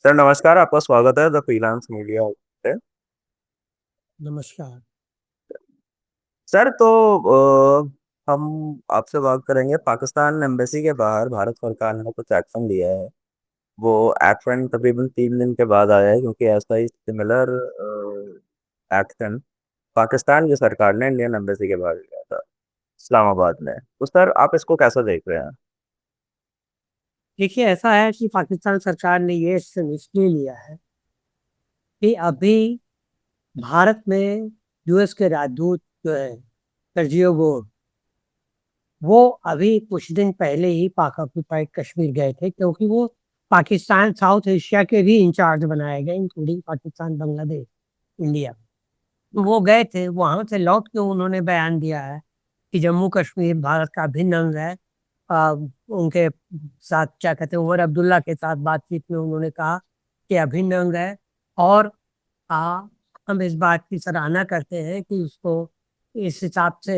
Sir नमस्कार, आपका स्वागत है द फ्रीलांस मीडिया पे। नमस्कार। सर तो हम आपसे बात करेंगे। पाकिस्तान एम्बेसी के बाहर भारत सरकार ने कुछ एक्शन लिया है। वो एक्शन तकरीबन 3 दिन के बाद आया है, क्योंकि ऐसा ही सिमिलर एक्शन पाकिस्तान की सरकार ने इंडियन एम्बेसी के बाहर लिया था, इस्लामाबाद में। तो सर आप इसको कैसा देख रहे हैं? देखिए, ऐसा है कि पाकिस्तान सरकार ने ये एक्शन इसलिए लिया है कि अभी भारत में यूएस के राजदूत जो है सर्जियो गोर, वो अभी कुछ दिन पहले ही पाक ऑक्युपाइड कश्मीर गए थे, क्योंकि वो पाकिस्तान साउथ एशिया के भी इंचार्ज बनाए गए, इंक्लूडिंग पाकिस्तान, बांग्लादेश, इंडिया। तो वो गए थे, वहां से लौट के उन्होंने बयान दिया है कि जम्मू कश्मीर भारत का अभिन्न अंग है। उनके साथ क्या कहते हैं, उमर अब्दुल्ला के साथ बातचीत में उन्होंने कहा कि अभिन्न अंग है। और आ, हम इस बात की सराहना करते हैं कि उसको इस हिसाब से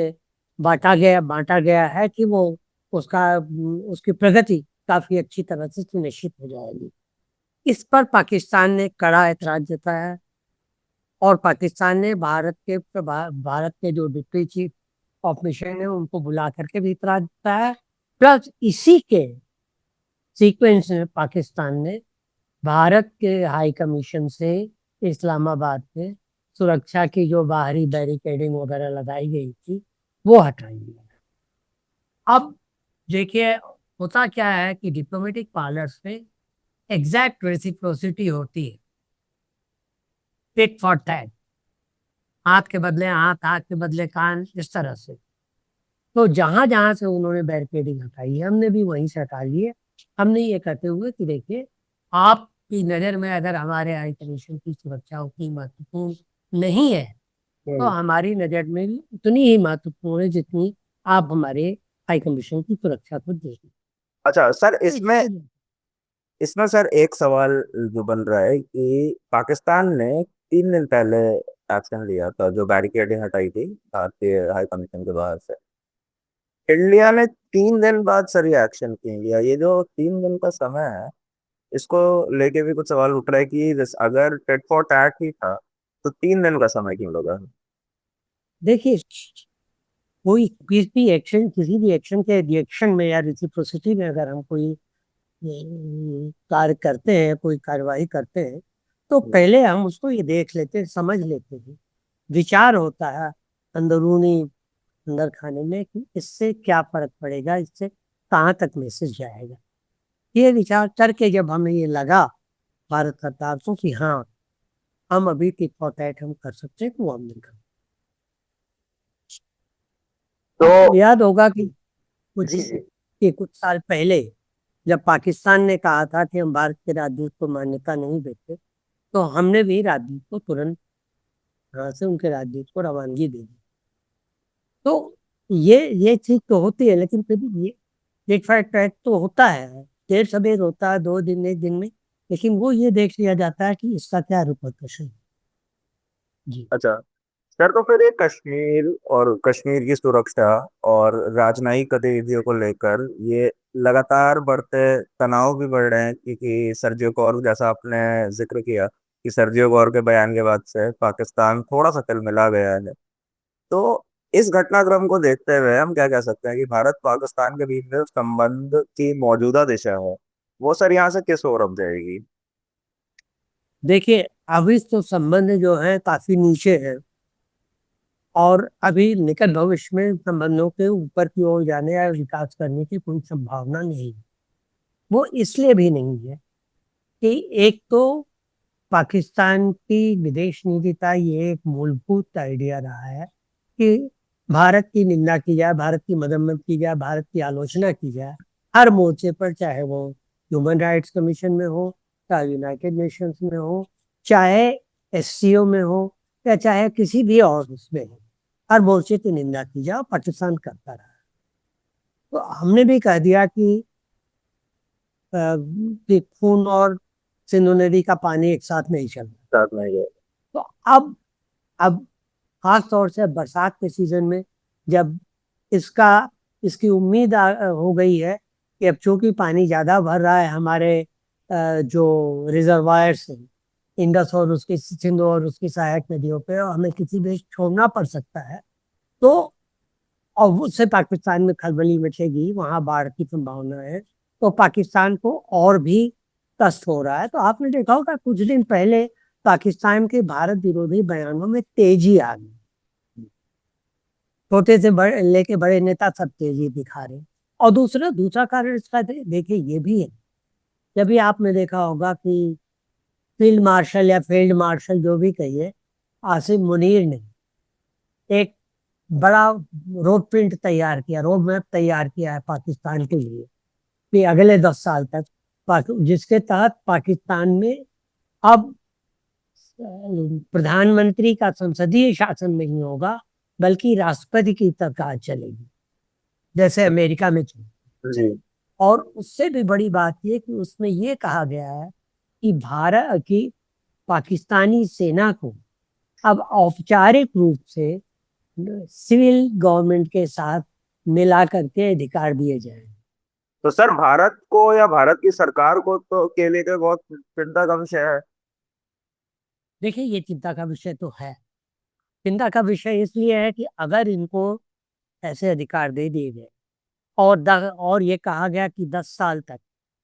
बांटा गया है कि वो उसकी प्रगति काफी अच्छी तरह से सुनिश्चित हो जाएगी। इस पर पाकिस्तान ने कड़ा ऐतराज जताया है, और पाकिस्तान ने भारत के जो डिप्टी चीफ ऑफ मिशन है उनको बुला करके भी इतराज जताया है। प्लस इसी के सीक्वेंस में पाकिस्तान ने भारत के हाई कमीशन से इस्लामाबाद में सुरक्षा की जो बाहरी बैरिकेडिंग वगैरह लगाई गई थी, वो हटाई है। अब देखिए, होता क्या है कि डिप्लोमेटिक पार्लर्स में एग्जैक्ट रेसिप्रोसिटी होती है, टिट फॉर टैट, हाथ के बदले हाथ, हाथ के बदले कान, इस तरह से। तो जहां जहां से उन्होंने बैरिकेडिंग हटाई है, हमने भी वहीं से हटा ली है। हमने ये कहते हुए कि देखिए, आपकी नज़र में अगर हमारे हाई कमीशन की सुरक्षा उतनी महत्वपूर्ण नहीं है, तो हम्म। हमारी नज़र में भी उतनी ही महत्वपूर्ण है जितनी आप हमारे हाई कमीशन की सुरक्षा को देखें। अच्छा सर, तो इसमें इसलिए इसमें सर एक सवाल जो बन रहा है कि पाकिस्तान ने 3 दिन पहले एक्शन लिया था, जो बैरिकेडिंग हटाई थी भारतीय हाई कमीशन के बाहर से। इंडिया ने 3 दिन बाद सर ये एक्शन क्यों लिया? ये जो 3 दिन का समय है, इसको लेके भी कुछ सवाल उठ रहा है कि अगर टेट फॉर टैट ही था तो 3 दिन का समय क्यों लगा? देखिए, किसी भी एक्शन के रिएक्शन में या रेसिप्रोसिटी में अगर हम कोई कार्य करते हैं, कोई कार्यवाही करते हैं, तो पहले हम उसको ये देख लेते हैं, समझ लेते हैं, विचार होता है अंदरूनी, अंदर खाने में, कि इससे क्या फर्क पड़ेगा, इससे कहाँ तक मैसेज जाएगा। ये विचार करके जब हमें ये लगा भारत सरकार को कि हाँ, हम अभी टिक फॉर टैट हम कर सकते हैं, तो वो हमने कर। तो आपको याद होगा कि जी कुछ जी। कुछ साल पहले जब पाकिस्तान ने कहा था कि हम भारत के राजदूत को मान्यता नहीं देते, तो हमने भी राजदूत को तुरंत यहाँ से उनके राजदूत को रवानगी दे दी। तो ये चीज तो होती है, लेकिन फिर भी ये डेट फाइट ट्रैक तो होता है, देर सवेर होता है, 2 दिन 1 दिन में। लेकिन वो ये देख लिया जाता है कि इसका क्या रिपोर्टेशन है। जी। अच्छा सर, तो फिर ये कश्मीर और कश्मीर की सुरक्षा और राजनयिक गतिविधियों को लेकर ये लगातार बढ़ते तनाव भी बढ़ रहे हैं, क्योंकि सर्जियो कौर, जैसा आपने जिक्र किया कि सर्जियो कौर के बयान के बाद से पाकिस्तान थोड़ा सा तिलमिला गया है। तो इस घटनाक्रम को देखते हुए हम क्या कह सकते हैं कि भारत पाकिस्तान के बीच में जो संबंध की मौजूदा दिशा है, वो सर यहाँ से किस ओर अब जाएगी? देखिए, अभी तो संबंध जो है काफी नीचे है, और अभी निकट भविष्य में संबंधों के ऊपर की ओर जाने या विकास करने की कोई संभावना नहीं है। वो इसलिए भी नहीं है कि एक तो पाकिस्तान की विदेश नीति का ये एक मूलभूत आइडिया रहा है कि भारत की निंदा की जाए, भारत की मदम्मत की जाए, भारत की आलोचना की जाए हर मोर्चे पर, चाहे वो ह्यूमन राइट्स कमीशन में हो, चाहे यूनाइटेड नेशंस में हो, चाहे एससीओ में हो, या चाहे किसी भी और उसमें हो। हर मोर्चे की निंदा की जाए, और पाकिस्तान करता रहा। तो हमने भी कह दिया कि खून और सिंधु नदी का पानी एक साथ नहीं चलता। साथ में ये। तो अब खास तौर से बरसात के सीजन में, जब इसका इसकी उम्मीद हो गई है कि अब चूंकि पानी ज्यादा भर रहा है हमारे जो रिजर्वायर्स हैं इंडस और उसकी सिंधु और उसकी सहायक नदियों पे, और हमें किसी देश छोड़ना पड़ सकता है तो, और उससे पाकिस्तान में खलबली मचेगी, वहां बाढ़ की संभावना है, तो पाकिस्तान को और भी कष्ट हो रहा है। तो आपने देखा होगा कुछ दिन पहले पाकिस्तान के भारत विरोधी बयानों में तेजी आ गई, छोटे से बड़े लेके बड़े नेता सब तेजी दिखा रहे हैं। और दूसरा दूसरा कारण इसका देखिए ये भी है, जब भी आपने देखा होगा कि फील्ड मार्शल या फील्ड मार्शल जो भी कहिए, आसिम मुनीर ने एक बड़ा रोड प्रिंट तैयार किया, रोड मैप तैयार किया है पाकिस्तान के लिए कि अगले 10 साल तक जिसके तहत पाकिस्तान में अब प्रधानमंत्री का संसदीय शासन नहीं होगा, बल्कि राष्ट्रपति की सरकार चलेगी, जैसे अमेरिका में चली। जी। और उससे भी बड़ी बात यह कि उसमें यह कहा गया है कि भारत की पाकिस्तानी सेना को अब औपचारिक रूप से सिविल गवर्नमेंट के साथ मिला करके अधिकार दिए जाए। तो सर भारत को या भारत की सरकार को तो के लिए तो बहुत चिंता का विषय है। देखिए ये चिंता का विषय तो है, चिंता का विषय इसलिए है कि अगर इनको ऐसे अधिकार दे दिए गए और ये कहा गया कि 10 साल तक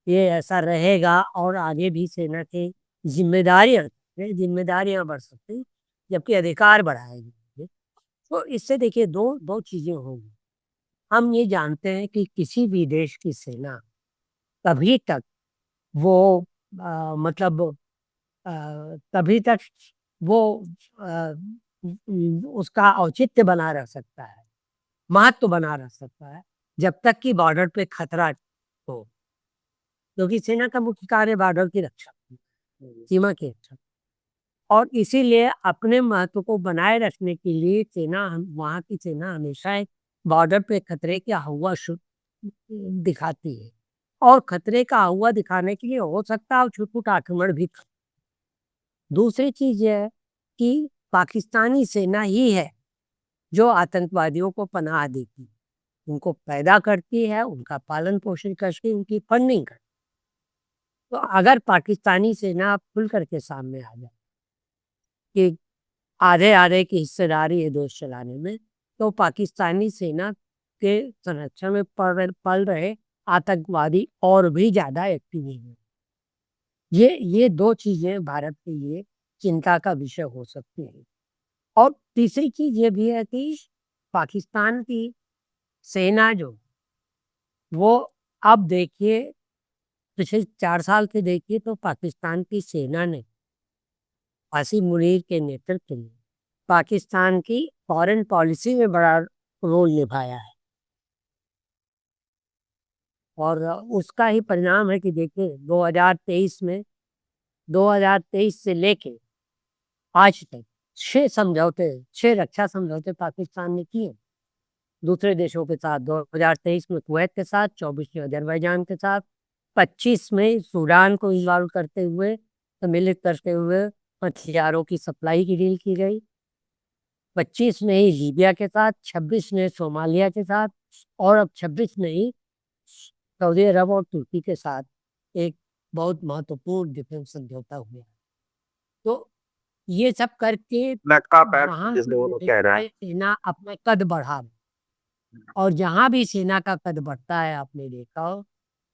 ये ऐसा रहेगा और आगे भी सेना की जिम्मेदारियां जिम्मेदारियां बढ़ सकती, जबकि अधिकार बढ़ाएगी। तो इससे देखिए दो दो चीजें होंगी। हम ये जानते हैं कि किसी भी देश की सेना तभी तक वो मतलब अ, तभी तक वो अ, उसका औचित्य बना रह सकता है, महत्व बना रह सकता है, जब तक कि बॉर्डर पे खतरा हो, क्योंकि सेना का मुख्य कार्य बॉर्डर की रक्षा, सीमा की रक्षा। और इसीलिए अपने महत्व को बनाए रखने के लिए वहाँ की सेना हमेशा एक बॉर्डर पे खतरे की हुआ दिखाती है, और खतरे का हुआ दिखाने के लिए हो सकता है छुटपुट आक्रमण भी। दूसरी चीज यह है कि पाकिस्तानी सेना ही है जो आतंकवादियों को पनाह देती है, उनको पैदा करती है, उनका पालन पोषण करती, उनकी फंडिंग करती। तो अगर पाकिस्तानी सेना खुल करके सामने आ जाए कि आधे आधे की हिस्सेदारी है देश चलाने में, तो पाकिस्तानी सेना के संरक्षण में पल रहे आतंकवादी और भी ज्यादा एक्टिव होंगे। ये दो चीजें भारत के लिए चिंता का विषय हो सकती है। और तीसरी चीज ये भी है कि पाकिस्तान की सेना जो वो अब देखिए पिछले 4 साल के देखिए तो पाकिस्तान की सेना ने आसिम मुनीर के नेतृत्व में पाकिस्तान की फॉरेन पॉलिसी में बड़ा रोल निभाया है। और उसका ही परिणाम है कि देखिए 2023 से लेके आज तक 6 रक्षा समझौते पाकिस्तान ने किए दूसरे देशों के साथ। 2023 में कुवैत के साथ, 24 में अजरबैजान के साथ, 25 में सूडान को इन्वॉल्व करते हुए, सम्मिलित करते हुए हथियारों की सप्लाई की डील की गई। 25 में ही लीबिया के साथ, 26 में सोमालिया के साथ, और अब 26 में ही सऊदी अरब और तुर्की के साथ एक बहुत महत्वपूर्ण डिफेंस समझौता हुआ। तो ये सब करके मैक्का पैक्ट वहां जिसे वो लोग कह रहे हैं। सेना अपना कद बढ़ा, और जहां भी सेना का कद बढ़ता है आपने देखा हो,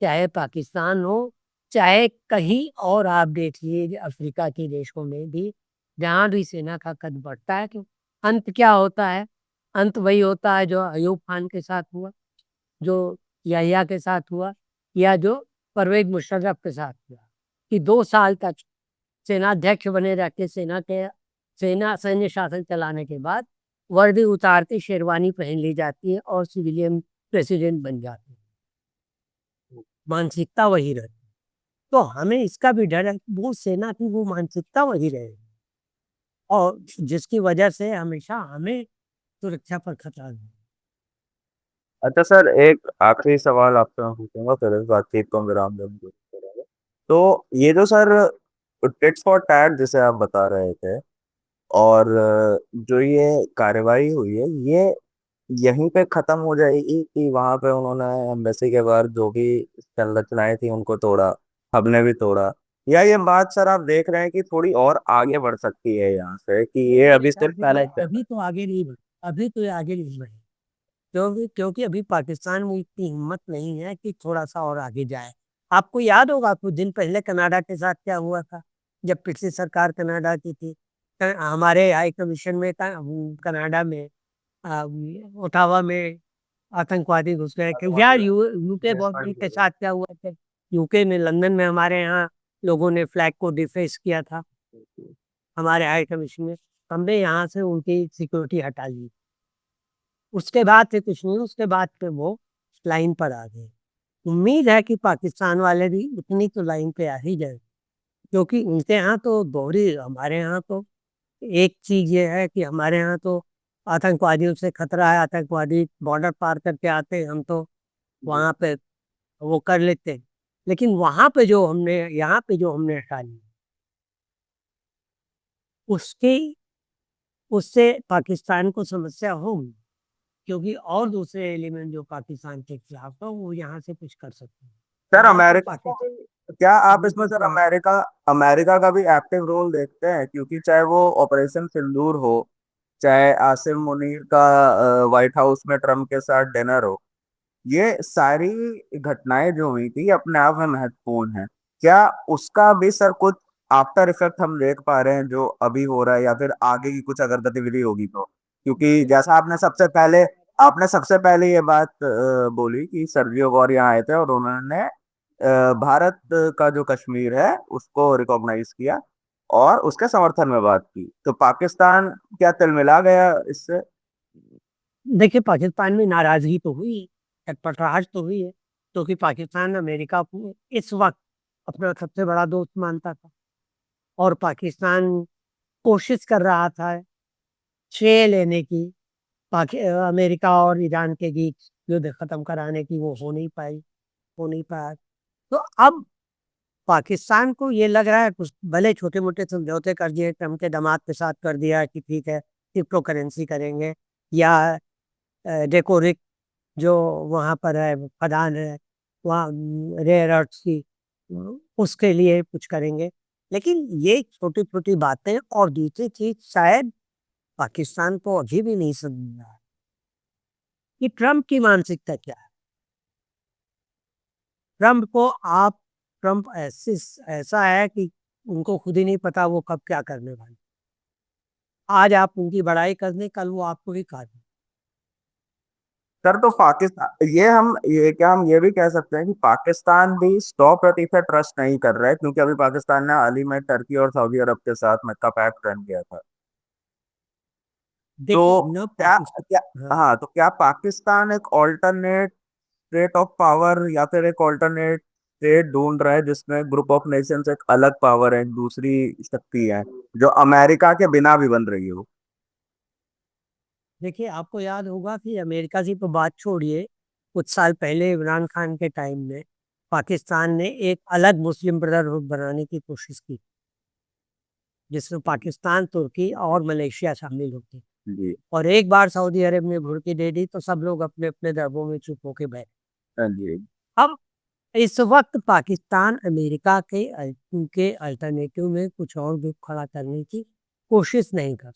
चाहे पाकिस्तान हो, चाहे कहीं और आप देखिए अफ्रीका के देशों में भी, जहां भी सेना का कद बढ़ता है, तो अंत क्या होता है? अंत वही होता है जो अयूब खान के साथ हुआ, जो याहिया के साथ हुआ, या जो परवेज मुशर्रफ के साथ हुआ, कि 2 साल तक सेनाध्यक्ष बने रह के सेना सैन्य शासन चलाने के बाद वर्दी उतार के शेरवानी पहन ली जाती है और सिविलियन प्रेसिडेंट बन जाते हैं। मानसिकता वही रहती है। तो हमें इसका भी डर है कि वो सेना की वो मानसिकता वही रहेगी, और जिसकी वजह से हमेशा हमें सुरक्षा पर खतरा है। अच्छा सर, एक आखिरी सवाल आपसे मैं पूछूंगा, फिर इस बातचीत को हम विराम देंगे। तो ये जो सर टिट फॉर टैट जिसे आप बता रहे थे, और जो ये कार्रवाई हुई है, ये यहीं पे खत्म हो जाएगी कि वहां पे उन्होंने एम्बेसी के बाहर जो भी संरचनाएं थी उनको तोड़ा, हमने भी तोड़ा। या ये बात सर आप देख रहे हैं कि थोड़ी और आगे बढ़ सकती है यहाँ से, कि नहीं, ये मेरे अभी ख्याल सिर्फ से पहला ये एक step अभी तो आगे नहीं बढ़े। अभी तो ये आगे नहीं बढ़े, क्योंकि अभी पाकिस्तान में इतनी हिम्मत नहीं है कि थोड़ा सा और आगे जाए। आपको याद होगा कुछ दिन पहले कनाडा के साथ क्या हुआ था, जब पिछली सरकार कनाडा की थी। हमारे हाई कमीशन में कनाडा में ओटावा में आतंकवादी घुस गए कि यार यूके के है। साथ क्या हुआ था। यूके में लंदन में हमारे यहाँ लोगों ने फ्लैग को डिफेस किया था, हमारे हाई कमीशन में। हमने यहाँ से उनकी सिक्योरिटी हटा ली। उसके बाद से कुछ नहीं, उसके बाद पे वो लाइन पर आ गए। उम्मीद है कि पाकिस्तान वाले भी उतनी तो लाइन पे आ ही जाए, क्योंकि उनके यहाँ तो दोहरी, हमारे यहाँ तो एक चीज ये है कि हमारे यहाँ तो आतंकवादियों से खतरा है, आतंकवादी बॉर्डर पार करके आते हैं, हम तो वहां पे वो कर लेते हैं। लेकिन वहां पे जो हमने, यहाँ पे जो हमने हटा ली, उसकी उससे पाकिस्तान को समस्या होगी, क्योंकि और दूसरे एलिमेंट जो पाकिस्तान के खिलाफ है वो यहाँ से कुछ कर सकते हैं। सर हमारा तो अमेरिका को पाकिस्तान भी, क्या आप इसमें बिल्कुल सर तो। अमेरिका अमेरिका का भी एक्टिव रोल देखते हैं? क्योंकि चाहे वो ऑपरेशन सिंदूर हो, चाहे आसिम मुनीर का व्हाइट हाउस में ट्रम्प के साथ डिनर हो, ये सारी घटनाएं जो हुई थी अपने आप में महत्वपूर्ण है। क्या उसका भी सर कुछ आफ्टर इफेक्ट हम देख पा रहे हैं जो अभी हो रहा है, या फिर आगे की कुछ अगर गतिविधि होगी तो? क्योंकि जैसा आपने सबसे पहले ये बात बोली कि सर्जियो गौर यहाँ आए थे और उन्होंने भारत का जो कश्मीर है उसको रिकॉग्नाइज किया और उसके समर्थन में बात की, तो पाकिस्तान क्या तिलमिला गया इससे? देखिए, पाकिस्तान में नाराजगी तो हुई, खटपटाहट तो हुई है, क्योंकि पाकिस्तान अमेरिका को इस वक्त अपना सबसे बड़ा दोस्त मानता था, और पाकिस्तान कोशिश कर रहा था श्रेय लेने की, अमेरिका और ईरान के बीच युद्ध खत्म कराने की। वो हो नहीं पाया। तो अब पाकिस्तान को ये लग रहा है, कुछ भले छोटे मोटे समझौते कर दिए, ट्रम्प के दामाद के साथ कर दिया कि ठीक है क्रिप्टो करेंसी करेंगे, या डेकोरिक जो वहाँ पर है खदान है, वहाँ रेयर अर्थ्स की, उसके लिए कुछ करेंगे। लेकिन ये छोटी छोटी बातें, और दूसरी चीज शायद पाकिस्तान को अभी भी नहीं समझ में आ रहा कि ट्रम्प की मानसिकता क्या है। ट्रम्प को आप ट्रम्प ऐसा है कि उनको खुद ही नहीं पता वो कब क्या करने वाले। आज आप उनकी बड़ाई कर दें, कल वो आपको ही काट दें। सर तो पाकिस्तान, ये क्या हम ये भी कह सकते हैं कि पाकिस्तान भी 100% ट्रस्ट नहीं कर रहा है, क्योंकि अभी पाकिस्तान ने हाल ही में टर्की और सऊदी अरब के साथ मक्का पैक्ट रन किया था। देखिए तो न क्या क्या पाकिस्तान, हाँ। हाँ, तो क्या पाकिस्तान एक ऑल्टरनेट स्टेट ऑफ पावर या फिर एक ऑल्टरनेट स्टेट ढूंढ रहा है जिसमें ग्रुप ऑफ नेशंस एक अलग पावर है, एक दूसरी शक्ति है जो अमेरिका के बिना भी बन रही हो? देखिए, आपको याद होगा कि अमेरिका की तो बात छोड़िए, कुछ साल पहले इमरान खान के टाइम में पाकिस्तान ने एक अलग मुस्लिम ब्रदरहुड बनाने की कोशिश की, जिसमें पाकिस्तान, तुर्की और मलेशिया शामिल होते। जी। और एक बार सऊदी अरब ने भुड़की दे दी तो सब लोग अपने अपने दरबों में चुप होके बैठ। हाँ जी। अब इस वक्त पाकिस्तान अमेरिका के अल्टरनेटिव में कुछ और ग्रुप खड़ा करने की कोशिश नहीं कर।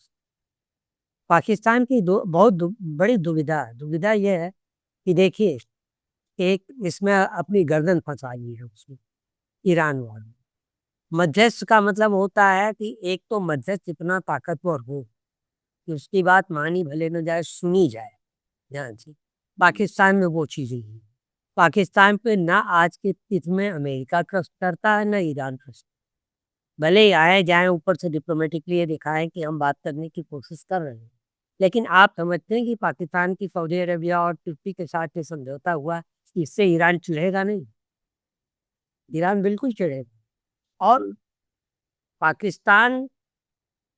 पाकिस्तान की बड़ी दुविधा है। दुविधा यह है कि देखिए, एक इसमें अपनी गर्दन फंसा ली है उसने, ईरान वालों। मध्यस्थ का मतलब होता है कि एक तो मध्यस्थ इतना ताकतवर हो कि उसकी बात मानी भले न जाए, सुनी जाए ध्यान से। पाकिस्तान में वो चीज़ नहीं है। पाकिस्तान पे ना आज के स्थिति में अमेरिका ट्रस्ट करता है, ना ईरान ट्रस्ट। भले ही आए जाए ऊपर से डिप्लोमेटिकली ये दिखाएं कि हम बात करने की कोशिश कर रहे हैं, लेकिन आप समझते हैं कि पाकिस्तान की सऊदी अरेबिया और तुर्की के साथ ये समझौता हुआ, इससे ईरान चिढ़ेगा नहीं? ईरान बिल्कुल चिढ़ेगा। और पाकिस्तान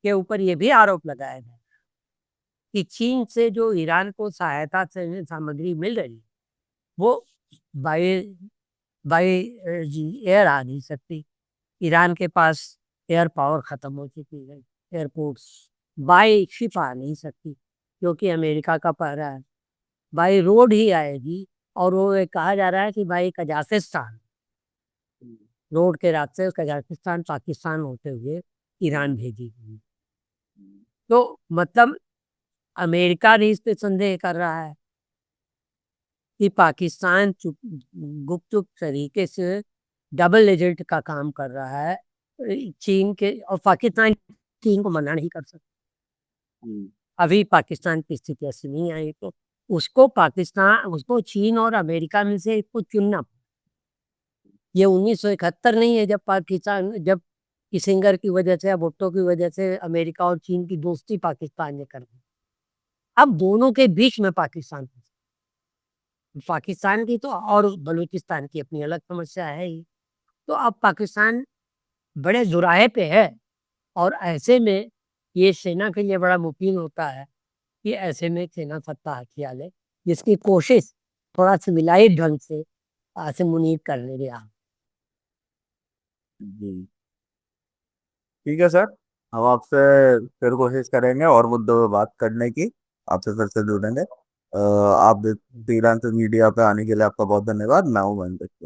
के ऊपर ये भी आरोप लगाया गया कि चीन से जो ईरान को सहायता से सामग्री मिल रही है, वो बाई बाई एयर आ नहीं सकती। ईरान के पास एयर पावर खत्म हो चुकी है, एयरपोर्ट्स। बाई शिप आ नहीं सकती, क्योंकि अमेरिका का पहरा है। बाई रोड ही आएगी, और वो ये कहा जा रहा है कि बाई कजाकिस्तान रोड के रास्ते कजाकिस्तान पाकिस्तान होते हुए ईरान भेजी गई। तो मतलब अमेरिका भी इस पे संदेह कर रहा है कि पाकिस्तान गुप्त तरीके से डबल एजेंट का काम कर रहा है चीन के, और पाकिस्तान चीन को मना नहीं कर सकता। अभी पाकिस्तान की स्थिति ऐसी नहीं आई, तो उसको चीन और अमेरिका में से इसको चुनना। ये 1971 नहीं है जब पाकिस्तान, जब किसिंगर की वजह से, भुट्टो की वजह से अमेरिका और चीन की दोस्ती पाकिस्तान ने कर दी। अब दोनों के बीच में पाकिस्तान की तो और बलूचिस्तान की अपनी अलग समस्या है ही। तो अब पाकिस्तान बड़े जुराहे पे है, और ऐसे में ये सेना के लिए बड़ा मुमकिन होता है कि ऐसे में सेना सत्ता हथिया ले, जिसकी कोशिश थोड़ा सा विलायत ढंग से मुनीर करने गया। जी ठीक है सर, हम आपसे फिर कोशिश करेंगे और मुद्दों पे बात करने की, आपसे फिर से जुड़ेंगे। आप फ्रीलांस मीडिया पे आने के लिए आपका बहुत धन्यवाद। मैं हूँ महेंद्र।